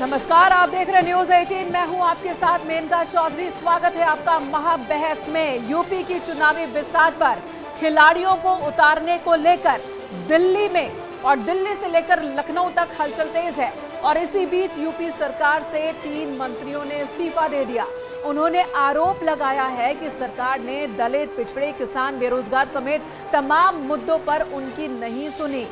नमस्कार, आप देख रहे न्यूज 18। मैं हूं आपके साथ मेनका चौधरी। स्वागत है आपका महाबहस में। यूपी की चुनावी बिसात पर खिलाड़ियों को उतारने को लेकर दिल्ली में और दिल्ली से लेकर लखनऊ तक हलचल तेज है। और इसी बीच यूपी सरकार से 3 मंत्रियों ने इस्तीफा दे दिया। उन्होंने आरोप लगाया है कि सरकार ने दलित, पिछड़े, किसान, बेरोजगार समेत तमाम मुद्दों पर उनकी नहीं सुनी।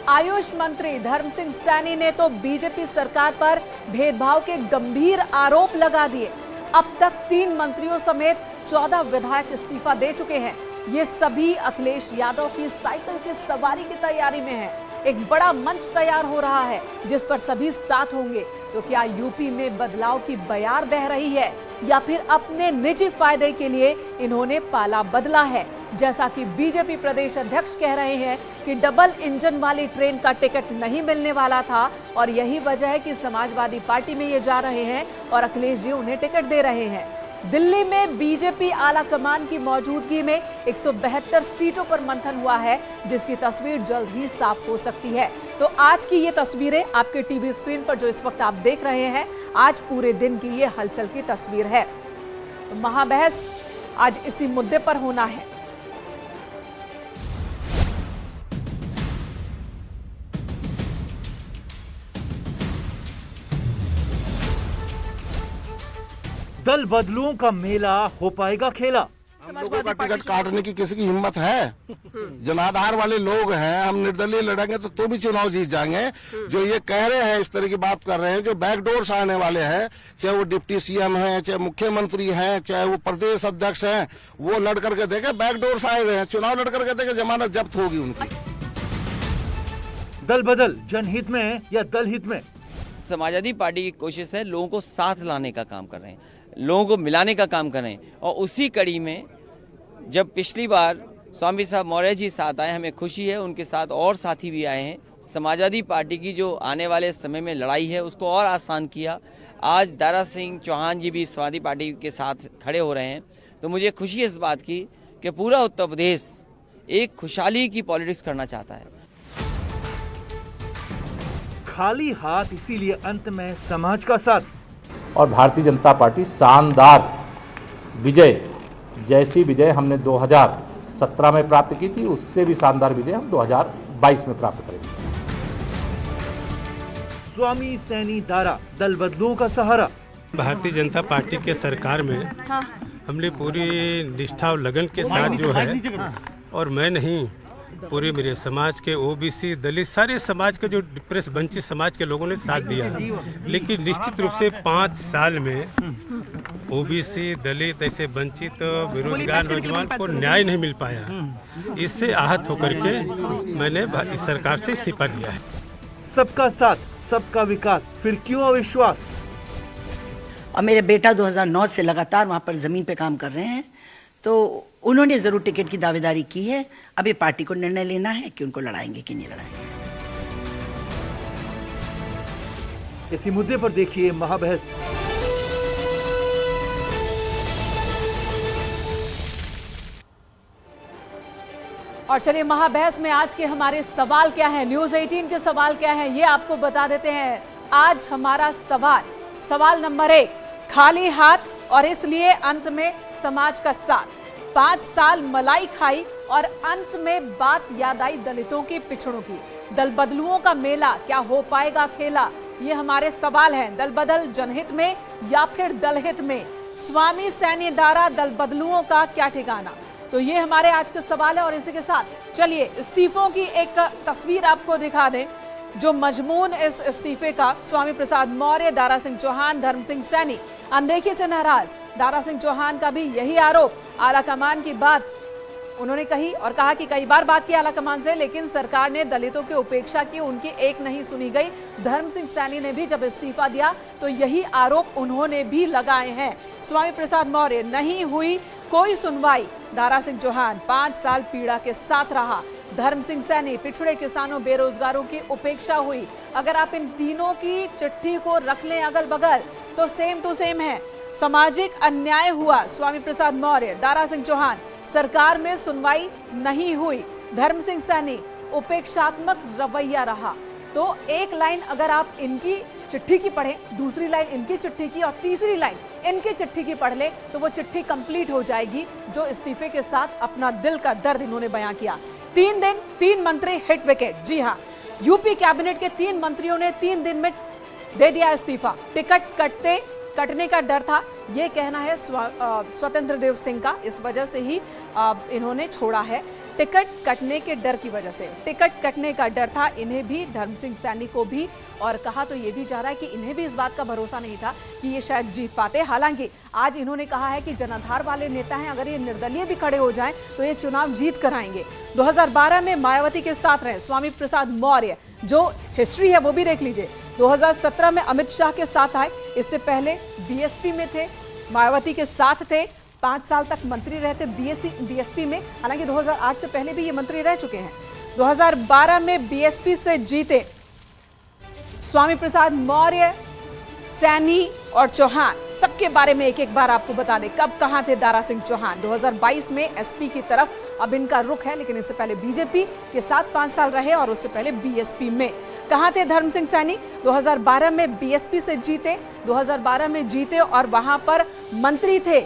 आयुष मंत्री धर्म सिंह सैनी ने तो बीजेपी सरकार पर भेदभाव के गंभीर आरोप लगा दिए। अब तक 3 मंत्रियों समेत 14 विधायक इस्तीफा दे चुके हैं। ये सभी अखिलेश यादव की साइकिल की सवारी की तैयारी में है। एक बड़ा मंच तैयार हो रहा है जिस पर सभी साथ होंगे। तो क्या यूपी में बदलाव की बयार बह रही है या फिर अपने निजी फायदे के लिए इन्होंने पाला बदला है? जैसा कि बीजेपी प्रदेश अध्यक्ष कह रहे हैं कि डबल इंजन वाली ट्रेन का टिकट नहीं मिलने वाला था और यही वजह है कि समाजवादी पार्टी में ये जा रहे हैं और अखिलेश जी उन्हें टिकट दे रहे हैं। दिल्ली में बीजेपी आला कमान की मौजूदगी में 172 सीटों पर मंथन हुआ है, जिसकी तस्वीर जल्द ही साफ हो सकती है। तो आज की ये तस्वीरें आपके टीवी स्क्रीन पर जो इस वक्त आप देख रहे हैं, आज पूरे दिन की ये हलचल की तस्वीर है। महाबहस आज इसी मुद्दे पर होना है। दल बदलुओं का मेला हो पाएगा खेला। हम लोगों का टिकट काटने की किसी की हिम्मत है? जनाधार वाले लोग हैं, हम निर्दलीय लड़ेंगे तो भी चुनाव जीत जाएंगे। जो ये कह रहे हैं, इस तरह की बात कर रहे हैं, जो बैकडोर से आने वाले हैं, चाहे वो डिप्टी सीएम हैं, चाहे मुख्यमंत्री हैं, चाहे वो प्रदेश अध्यक्ष हैं, वो लड़ करके देखे बैकडोर से आए हुए हैं। चुनाव लड़ करके देखे, जमानत जब्त होगी उनकी। दल बदल जनहित में या दल हित में? समाजवादी पार्टी की कोशिश है लोगों को साथ लाने का काम कर रहे हैं, लोगों को मिलाने का काम कर रहे हैं। और उसी कड़ी में जब पिछली बार स्वामी साहब मौर्य जी साथ आए, हमें खुशी है उनके साथ और साथी भी आए हैं। समाजवादी पार्टी की जो आने वाले समय में लड़ाई है उसको और आसान किया। आज दारा सिंह चौहान जी भी समाजवादी पार्टी के साथ खड़े हो रहे हैं। तो मुझे खुशी है इस बात की कि पूरा उत्तर प्रदेश एक खुशहाली की पॉलिटिक्स करना चाहता है। खाली हाथ, इसीलिए अंत में समाज का साथ। और भारतीय जनता पार्टी शानदार विजय, जैसी विजय हमने 2017 में प्राप्त की थी, उससे भी शानदार विजय हम 2022 में प्राप्त करेंगे। स्वामी सैनी दारा, दल बदलुओं का सहारा। भारतीय जनता पार्टी के सरकार में हमने पूरी निष्ठा और लगन के साथ जो है, और मैं नहीं, पूरे मेरे समाज के ओबीसी, दलित, सारे समाज के जो डिप्रेस वंचित समाज के लोगों ने साथ दिया। लेकिन निश्चित रूप से 5 साल में ओबीसी, दलित, ऐसे वंचित बेरोजगार नौजवान को न्याय नहीं मिल पाया। इससे आहत होकर के मैंने इस सरकार से इस्तीफा दिया है। सबका साथ, सबका विकास, फिर क्यों अविश्वास? और मेरे बेटा 2009 से लगातार वहाँ पर ज़मीन पे काम कर रहे हैं, तो उन्होंने ज़रूर टिकट की दावेदारी की है। अभी पार्टी को निर्णय लेना है कि उनको लड़ाएंगे कि नहीं लड़ाएंगे। इसी मुद्दे पर देखिए महाबहस। और चलिए महाबहस में आज के हमारे सवाल क्या है, न्यूज 18 के सवाल क्या है, ये आपको बता देते हैं। आज हमारा सवाल नंबर 1, खाली हाथ और इसलिए अंत में समाज का साथ। 5 साल मलाई खाई और अंत में बात याद आई दलितों की, पिछड़ों की। दल बदलुओं का मेला क्या हो पाएगा खेला? ये हमारे सवाल हैं। दल बदल जनहित में या फिर दलहित में? स्वामी सैनी दारा दल बदलुओं का क्या ठिकाना? तो ये हमारे आज के सवाल है। और इसी के साथ चलिए इस्तीफों की एक तस्वीर आपको दिखा दें। जो मजमून इस इस्तीफे का, स्वामी प्रसाद मौर्य, दारा सिंह चौहान, धर्म सिंह सैनी अनदेखी से नाराज। दारा सिंह चौहान का भी यही आरोप, आला कमान की बात उन्होंने कही और कहा कि कई बार बात की आला कमान से, लेकिन सरकार ने दलितों की उपेक्षा की, उनकी एक नहीं सुनी गई। धर्म सिंह सैनी ने भी जब इस्तीफा दिया तो यही आरोप उन्होंने भी लगाए हैं। स्वामी प्रसाद मौर्य, नहीं हुई कोई सुनवाई। दारा सिंह चौहान 5 साल पीड़ा के साथ रहा। धर्म सिंह सैनी, पिछड़े किसानों, बेरोजगारों की उपेक्षा हुई। अगर आप इन तीनों की चिट्ठी को रख लें अगल बगल तो सेम टू सेम है। सामाजिक अन्याय हुआ, स्वामी प्रसाद मौर्य, दारा सिंह चौहान, सरकार में सुनवाई नहीं हुई। धर्म सिंह सैनी, उपेक्षात्मक रवैया रहा। तो एक लाइन अगर आप इनकी चिट्ठी की पढ़े, दूसरी लाइन इनकी चिट्ठी की और तीसरी लाइन इनकी चिट्ठी की पढ़ ले तो वो चिट्ठी कंप्लीट हो जाएगी जो इस्तीफे के साथ अपना दिल का दर्द इन्होंने बयां किया। 3 दिन 3 मंत्री हिट विकेट। जी हां, यूपी कैबिनेट के 3 मंत्रियों ने 3 दिन में दे दिया इस्तीफा। टिकट कटने का डर था, ये कहना है स्वतंत्र देव सिंह का। इस वजह से ही इन्होंने छोड़ा है, टिकट कटने के डर की वजह से। टिकट कटने का डर था इन्हें भी, धर्म सिंह सैनी को भी, और कहा तो ये भी जा रहा है कि इन्हें भी इस बात का भरोसा नहीं था कि ये शायद जीत पाते। हालांकि आज इन्होंने कहा है कि जनाधार वाले नेता हैं, अगर ये निर्दलीय भी खड़े हो जाएं तो ये चुनाव जीत कर आएंगे। 2012 में मायावती के साथ रहे स्वामी प्रसाद मौर्य, जो हिस्ट्री है वो भी देख लीजिए। 2017 में अमित शाह के साथ आए, इससे पहले बीएसपी में थे, मायावती के साथ थे, 5 साल तक मंत्री रहे थे बीएसपी में। हालांकि 2008 से पहले भी ये मंत्री रह चुके हैं। 2012 में बीएसपी से जीते स्वामी प्रसाद मौर्य, सैनी और चौहान, सबके बारे में एक एक बार आपको बता दें कब कहां थे दारा सिंह चौहान। 2022 में एसपी की तरफ अब इनका रुख है, लेकिन इससे पहले बीजेपी के साथ 5 साल रहे और उससे पहले बीएसपी में। कहां थे धर्म सिंह सैनी? 2012 में बीएसपी से जीते, 2012 में जीते और वहां पर मंत्री थे,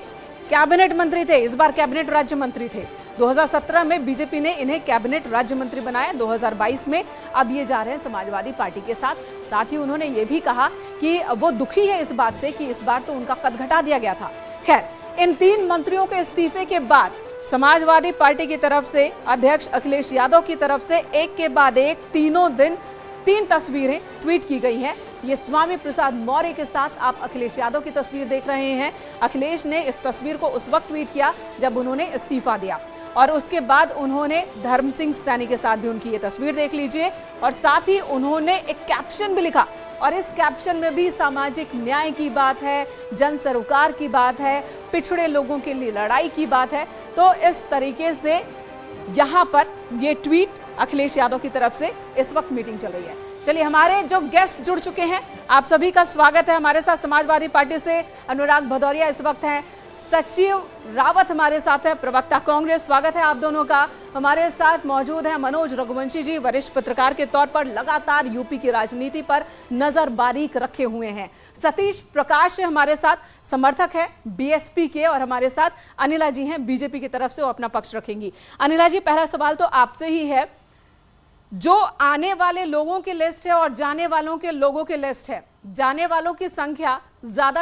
कैबिनेट मंत्री थे, इस बार कैबिनेट राज्य मंत्री थे। 2017 में बीजेपी ने इन्हें कैबिनेट राज्य मंत्री बनाया। 2022 में अब ये जा रहे हैं समाजवादी पार्टी के साथ। साथ ही उन्होंने ये भी कहा कि वो दुखी है इस बात से कि इस बार तो उनका कद घटा दिया गया था। खैर, इन 3 मंत्रियों के इस्तीफे के बाद समाजवादी पार्टी की तरफ से अध्यक्ष अखिलेश यादव की तरफ से एक के बाद एक तीनों दिन 3 तस्वीरें ट्वीट की गई हैं। ये स्वामी प्रसाद मौर्य के साथ आप अखिलेश यादव की तस्वीर देख रहे हैं। अखिलेश ने इस तस्वीर को उस वक्त ट्वीट किया जब उन्होंने इस्तीफा दिया, और उसके बाद उन्होंने धर्म सिंह सैनी के साथ भी उनकी ये तस्वीर देख लीजिए, और साथ ही उन्होंने एक कैप्शन भी लिखा, और इस कैप्शन में भी सामाजिक न्याय की बात है, जन सरोकार की बात है, पिछड़े लोगों के लिए लड़ाई की बात है। तो इस तरीके से यहाँ पर ये ट्वीट अखिलेश यादव की तरफ से इस वक्त मीटिंग चल रही है। चलिए, हमारे जो गेस्ट जुड़ चुके हैं, आप सभी का स्वागत है। हमारे साथ समाजवादी पार्टी से अनुराग भदौरिया इस वक्त हैं, सचिव रावत हमारे साथ है, प्रवक्ता कांग्रेस, स्वागत है आप दोनों का। हमारे साथ मौजूद है मनोज रघुवंशी जी, वरिष्ठ पत्रकार के तौर पर लगातार यूपी की राजनीति पर नजर बारीक रखे हुए हैं। सतीश प्रकाश हमारे साथ, समर्थक है बीएसपी के, और हमारे साथ अनिला जी हैं बीजेपी की तरफ से, वो अपना पक्ष रखेंगी। अनिला जी, पहला सवाल तो आपसे ही है, जो आने वाले लोगों की लिस्ट है और जाने वालों के लोगों की लिस्ट है, जाने वालों की संख्या ज्यादा